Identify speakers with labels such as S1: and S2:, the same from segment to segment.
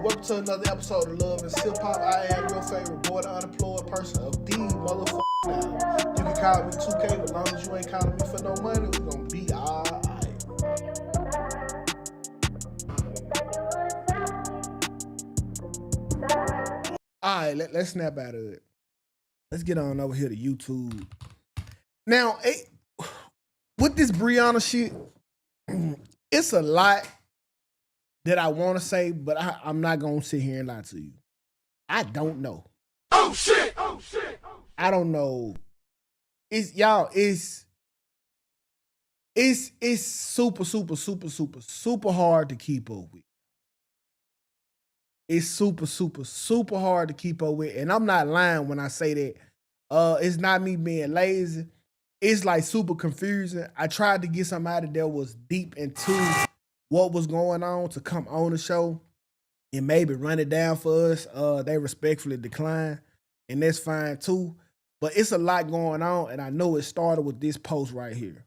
S1: welcome to another episode of Love and Sip Hop. I am your favorite boy, the unemployed person of the motherfucker now. You can call me Tukay, but as long as you ain't calling me for no money, we gonna be alright. Alright, let's snap out of it. Let's get on over here to YouTube. Now, with this Briana shit, it's a lot that I want to say, but I'm not going to sit here and lie to you. I don't know.
S2: Oh shit! Oh shit!
S1: I don't know. It's super hard to keep up with. It's super hard to keep up with. And I'm not lying when I say that. It's not me being lazy. It's like super confusing. I tried to get somebody that was deep into what was going on to come on the show and maybe run it down for us. They respectfully declined, and that's fine too. But it's a lot going on, and I know it started with this post right here.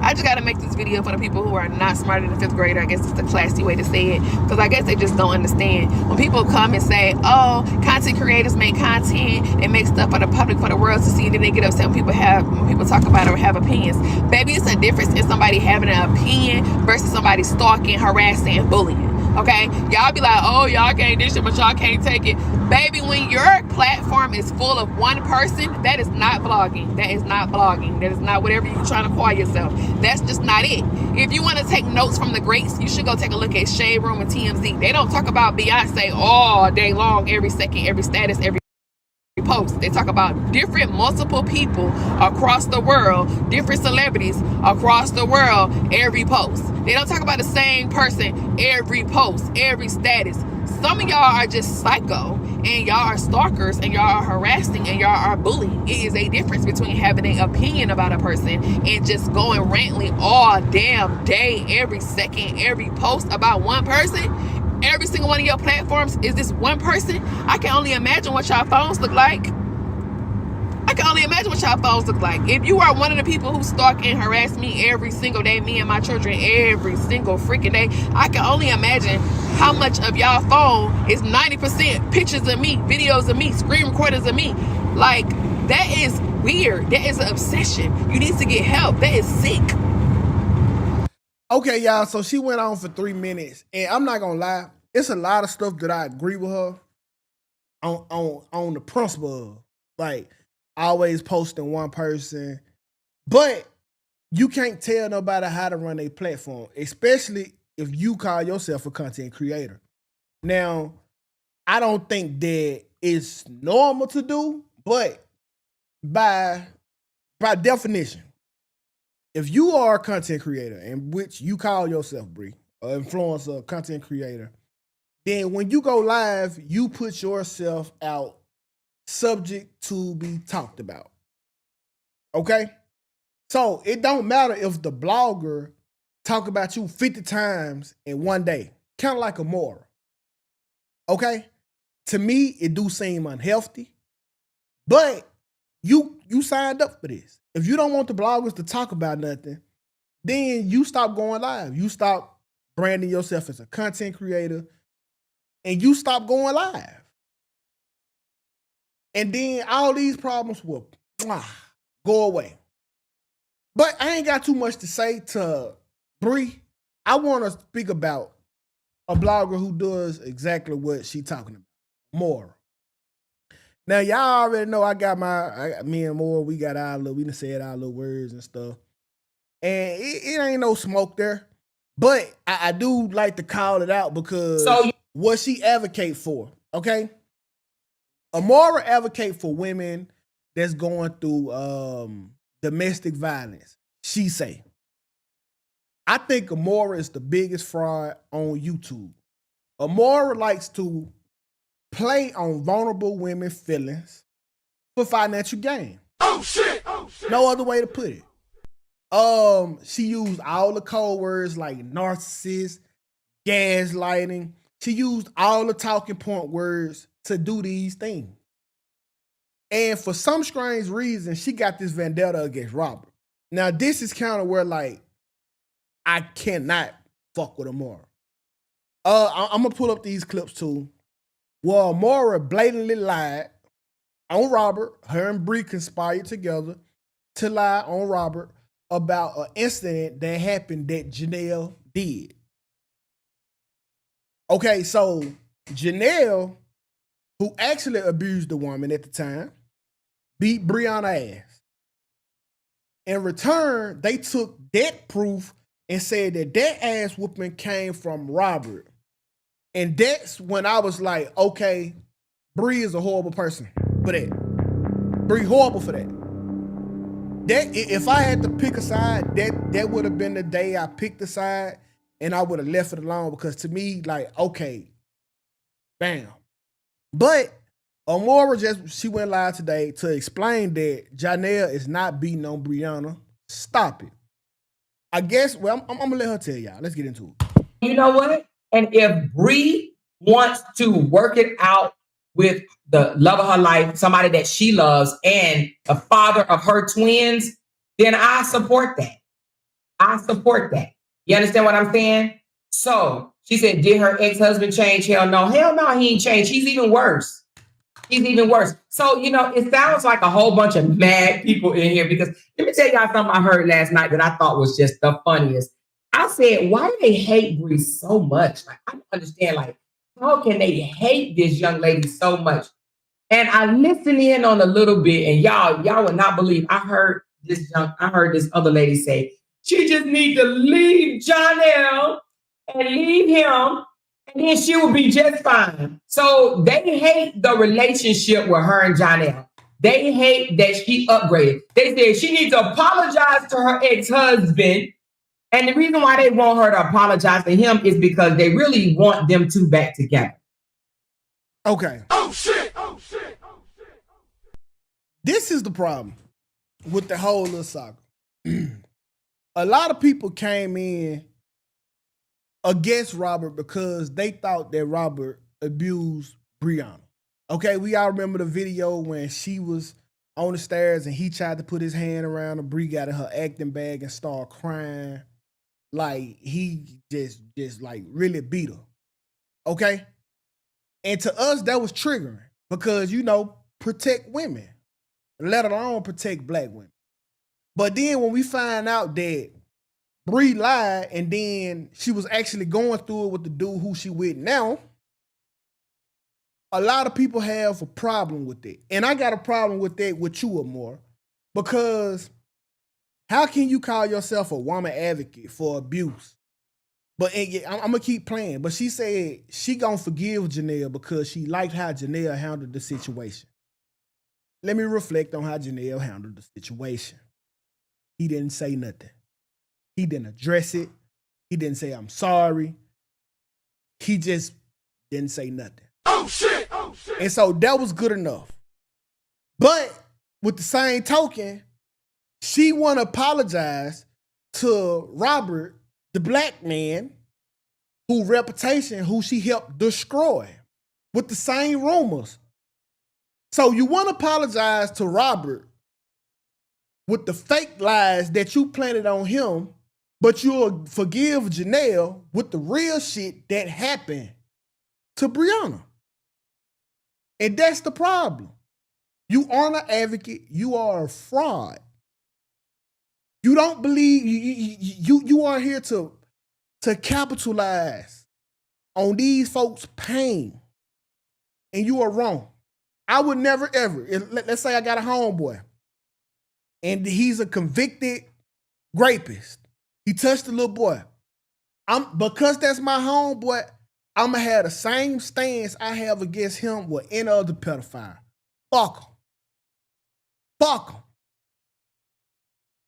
S3: I just got to make this video for the people who are not smarter than 5th grader. I guess it's the classy way to say it, because I guess they just don't understand. When people come and say, oh, content creators make content and make stuff for the public, for the world to see, and then they get upset when people talk about it or have opinions. Baby, it's a difference in somebody having an opinion versus somebody stalking, harassing, and bullying. Okay, y'all be like, oh, y'all can't do shit, but y'all can't take it. Baby, when your platform is full of one person, that is not vlogging. That is not blogging. That is not whatever you're trying to call yourself. That's just not it. If you want to take notes from the greats, you should go take a look at Shade Room and TMZ. They don't talk about Beyonce all day long, every second, every status, every post. They talk about different multiple people across the world, different celebrities across the world, every post. They don't talk about the same person every post, every status. Some of y'all are just psycho, and y'all are stalkers, and y'all are harassing, and y'all are bullying. It is a difference between having an opinion about a person and just going rantly all damn day, every second, every post about one person. Every single one of your platforms is this one person. I can only imagine what y'all phones look like. If you are one of the people who stalk and harass me every single day, me and my children every single freaking day, I can only imagine how much of y'all phone is 90% pictures of me, videos of me, screen recordings of me. Like, that is weird. That is an obsession. You need to get help. That is sick.
S1: Okay, y'all, so she went on for 3 minutes, and I'm not gonna lie, it's a lot of stuff that I agree with her on the principle of, like, always posting one person, but you can't tell nobody how to run a platform, especially if you call yourself a content creator. Now, I don't think that it's normal to do, but by definition, if you are a content creator, in which you call yourself, Bree, an influencer, content creator, then when you go live, you put yourself out subject to be talked about. Okay? So it don't matter if the blogger talk about you 50 times in one day, kind of like Amora. Okay? To me, it do seem unhealthy, but you signed up for this. If you don't want the bloggers to talk about nothing, then you stop going live. You stop branding yourself as a content creator, and you stop going live. And then all these problems will go away. But I ain't got too much to say to Bree. I want to speak about a blogger who does exactly what she talking about, more. Now, y'all already know me and Moore, we got we done said our little words and stuff. And it ain't no smoke there. But I do like to call it out because what she advocate for, okay? Amora advocate for women that's going through domestic violence. She say, I think Amora is the biggest fraud on YouTube. Amora likes to play on vulnerable women's feelings for financial gain.
S2: Oh shit! Oh shit!
S1: No other way to put it. She used all the code words like narcissist, gaslighting. She used all the talking point words to do these things. And for some strange reason, she got this vendetta against Robert. Now, this is kind of where, like, I cannot fuck with Amora. I'm gonna pull up these clips too. Well, Mora blatantly lied on Robert. Her and Bree conspired together to lie on Robert about an incident that happened that Janelle did. Okay, so Janelle, who actually abused the woman at the time, beat Briana ass. In return, they took that proof and said that that ass whooping came from Robert. And that's when I was like, okay, Bree is a horrible person for that. Bree horrible for that. That if I had to pick a side, that would have been the day I picked the side, and I would have left it alone, because to me, like, okay, bam. But Amora she went live today to explain that Janelle is not beating on Briana. Stop it. I guess, well, I'm gonna let her tell y'all. Let's get into it.
S4: You know what? And if Bree wants to work it out with the love of her life, somebody that she loves, and the father of her twins, then I support that. I support that. You understand what I'm saying? So she said, did her ex-husband change? Hell no. Hell no, he ain't changed. He's even worse. He's even worse. So, you know, it sounds like a whole bunch of mad people in here, because let me tell y'all something I heard last night that I thought was just the funniest. I said, why do they hate Bree so much? Like, I don't understand. Like, how can they hate this young lady so much? And I listened in on a little bit, and y'all would not believe. I heard this other lady say, she just need to leave Janelle and leave him, and then she will be just fine. So they hate the relationship with her and Janelle. They hate that she upgraded. They said she needs to apologize to her ex-husband. And the reason why they want her to apologize to him is because they really want them two back together.
S1: Okay.
S2: Oh shit! Oh shit! Oh shit!
S1: This is the problem with the whole little saga. A lot of people came in against Robert because they thought that Robert abused Briana. Okay, we all remember the video when she was on the stairs and he tried to put his hand around her. Bree got in her acting bag and started crying. Like, he just like really beat her. Okay? And to us, that was triggering because, you know, protect women, let alone protect black women. But then when we find out that Bree lied and then she was actually going through it with the dude who she with now, a lot of people have a problem with it. And I got a problem with that with you, Amor, because how can you call yourself a woman advocate for abuse? But I'm going to keep playing. But she said she going to forgive Janelle because she liked how Janelle handled the situation. Let me reflect on how Janelle handled the situation. He didn't say nothing. He didn't address it. He didn't say, I'm sorry. He just didn't say nothing.
S2: Oh shit! Oh shit!
S1: And so that was good enough. But with the same token, she want to apologize to Robert, the black man, whose reputation, who she helped destroy, with the same rumors. So you want to apologize to Robert with the fake lies that you planted on him, but you'll forgive Janelle with the real shit that happened to Briana. And that's the problem. You aren't an advocate. You are a fraud. You don't believe, you are here to capitalize on these folks' pain. And you are wrong. I would never, ever, let's say I got a homeboy and he's a convicted rapist. He touched a little boy. Because that's my homeboy, I'm going to have the same stance I have against him with any other pedophile. Fuck him. Fuck him.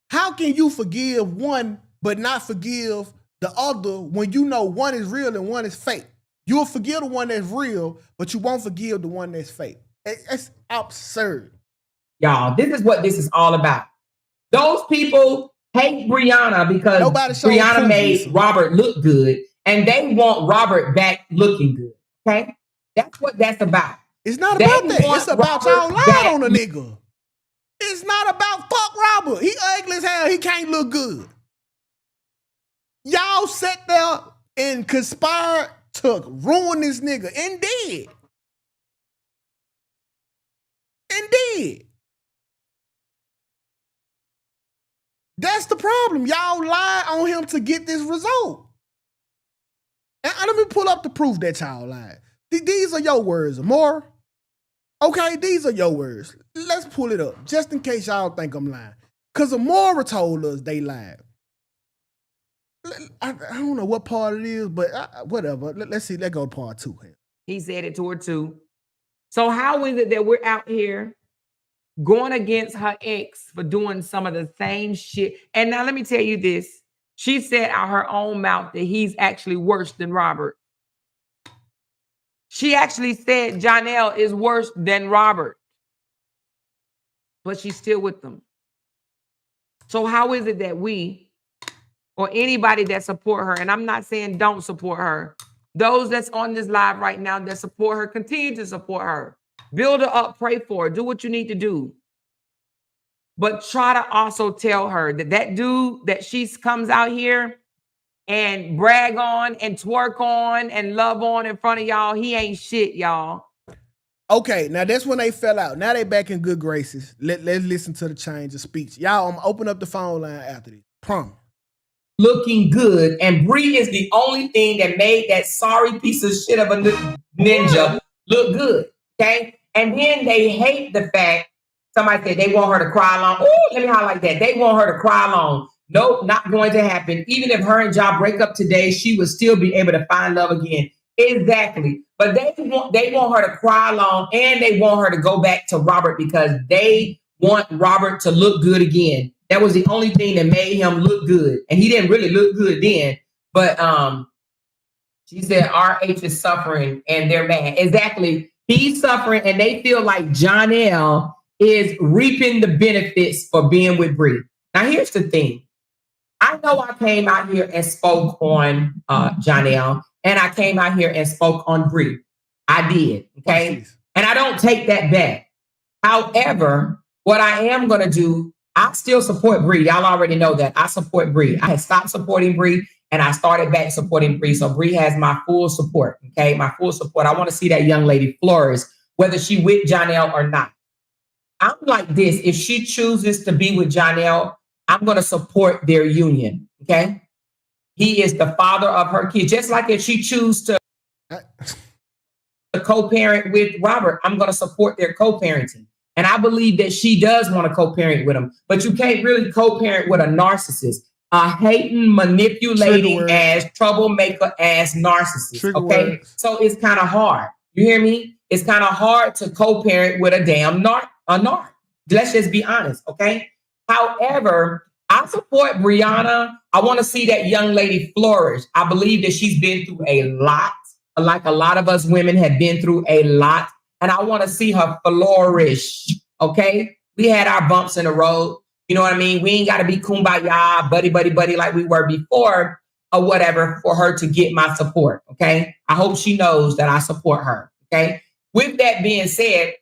S1: How can you forgive one but not forgive the other when you know one is real and one is fake? You'll forgive the one that's real, but you won't forgive the one that's fake. It's absurd.
S4: Y'all, this is what this is all about. Those people hate Briana because Briana made Robert look good, and they want Robert back looking good. Okay? That's what that's about.
S1: It's not about that. It's about y'all lying on a nigga. It's not about fuck Robert. He ugly as hell. He can't look good. Y'all sat there and conspired to ruin this nigga and did. And did. That's the problem. Y'all lied on him to get this result. And let me pull up the proof that y'all lied. These are your words, Amora. Okay, these are your words. Let's pull it up, just in case y'all think I'm lying. Because Amora told us they lied. I don't know what part it is, but whatever. Let's see. Let's go to part 2 here.
S4: He said it to her too. So how is it that we're out here going against her ex for doing some of the same shit? And now let me tell you this. She said out her own mouth that he's actually worse than Robert. She actually said Jonelle is worse than Robert. But she's still with them. So how is it that we, or anybody that support her, and I'm not saying don't support her, those that's on this live right now that support her, continue to support her. Build her up, pray for her, do what you need to do. But try to also tell her that that dude that she comes out here and brag on and twerk on and love on in front of y'all, he ain't shit, y'all.
S1: Okay, now that's when they fell out. Now they back in good graces. Let's listen to the change of speech. Y'all, I'm gonna open up the phone line after this. Promise.
S4: Looking good, and Bree is the only thing that made that sorry piece of shit of a ninja look good. Okay, and then they hate the fact somebody said they want her to cry along. Ooh, let me highlight that. They want her to cry along. Nope, not going to happen. Even if her and Ja break up today, she would still be able to find love again. Exactly. But they want her to cry along, and they want her to go back to Robert because they want Robert to look good again. That was the only thing that made him look good. And he didn't really look good then. But she said RH is suffering and they're mad. Exactly. He's suffering and they feel like Jonelle is reaping the benefits for being with Bree. Now, here's the thing. I know I came out here and spoke on Jonelle, and I came out here and spoke on Bree. I did. Okay. And I don't take that back. However, what I am going to do, I still support Bree. Y'all already know that. I support Bree. I had stopped supporting Bree and I started back supporting Bree. So Bree has my full support. Okay. My full support. I want to see that young lady flourish, whether she with Jonelle or not. I'm like this. If she chooses to be with Jonelle, I'm going to support their union. Okay. He is the father of her kids. Just like if she chooses to co-parent with Robert, I'm going to support their co-parenting. And I believe that she does want to co-parent with him, but you can't really co-parent with a narcissist, a hating, manipulating ass, troublemaker ass narcissist. Trigger okay. Words. So it's kind of hard. You hear me? It's kind of hard to co-parent with a damn narc. Let's just be honest. Okay. However, I support Briana. I want to see that young lady flourish. I believe that she's been through a lot, like a lot of us women have been through a lot. And I want to see her flourish. Okay. We had our bumps in the road. You know what I mean? We ain't got to be kumbaya, buddy like we were before or whatever for her to get my support. Okay. I hope she knows that I support her. Okay. With that being said,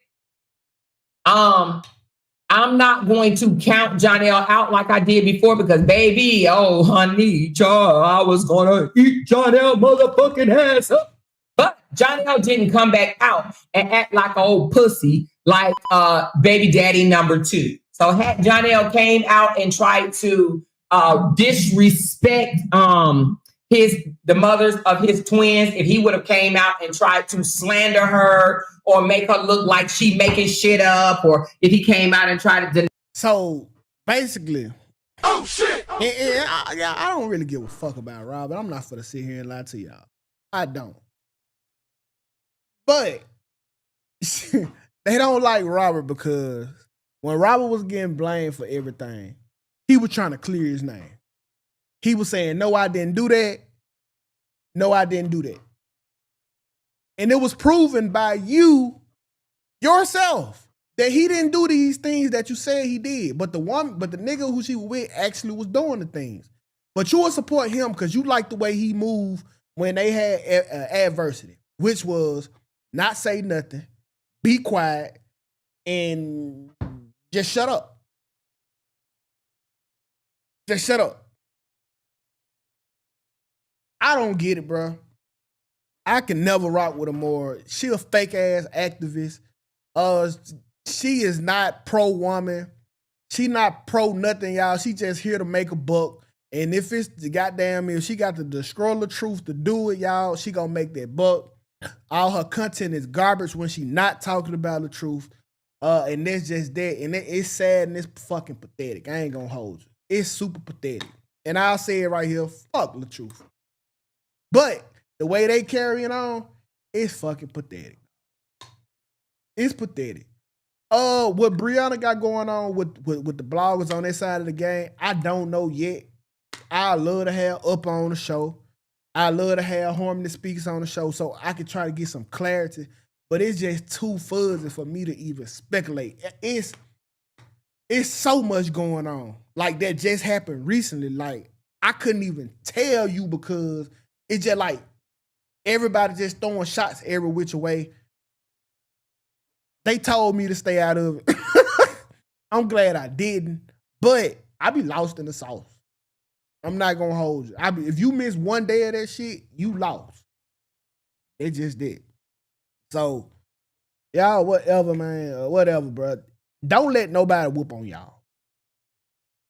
S4: I'm not going to count Jonelle out like I did before because baby, oh honey, I was going to eat Jonelle motherfucking ass up. But Jonelle didn't come back out and act like an old pussy like baby daddy number 2. So had Jonelle came out and tried to disrespect the mothers of his twins, if he would have came out and tried to slander her or make her look like she making shit up, or if he came out and tried to
S1: So basically, oh shit. I don't really give a fuck about Robert. I'm not for to sit here and lie to y'all. I don't. But they don't like Robert because when Robert was getting blamed for everything, he was trying to clear his name. He was saying, no, I didn't do that. No, I didn't do that. And it was proven by you yourself that he didn't do these things that you said he did. But the nigga who she was with actually was doing the things. But you would support him because you like the way he moved when they had adversity, which was not say nothing, be quiet, and just shut up. Just shut up. I don't get it, bro. I can never rock with her more. She a fake ass activist. She is not pro woman. She not pro nothing, y'all. She just here to make a buck. And if it's the goddamn, if she got the destroy the truth to do it, y'all, she gonna make that buck. All her content is garbage when she not talking about the truth. And that's just that. And it's sad and it's fucking pathetic. I ain't gonna hold you. It's super pathetic. And I'll say it right here, fuck the truth. But the way they carrying on, it's fucking pathetic. It's pathetic. What Briana got going on with the bloggers on that side of the game, I don't know yet. I love to have Up on the show. I love to have Harmony Speaks on the show so I can try to get some clarity. But it's just too fuzzy for me to even speculate. It's so much going on. Like that just happened recently. Like I couldn't even tell you because it's just like everybody just throwing shots every which way. They told me to stay out of it. I'm glad I didn't. But I be lost in the sauce. I'm not gonna hold you. If you miss one day of that shit, you lost. It just did. So, y'all, whatever, man. Whatever, bro. Don't let nobody whoop on y'all.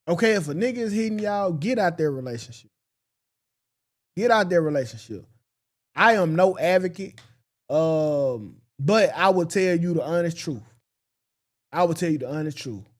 S1: Okay, if a nigga is hitting y'all, get out their relationship. Get out their relationship. I am no advocate, but I will tell you the honest truth. I will tell you the honest truth.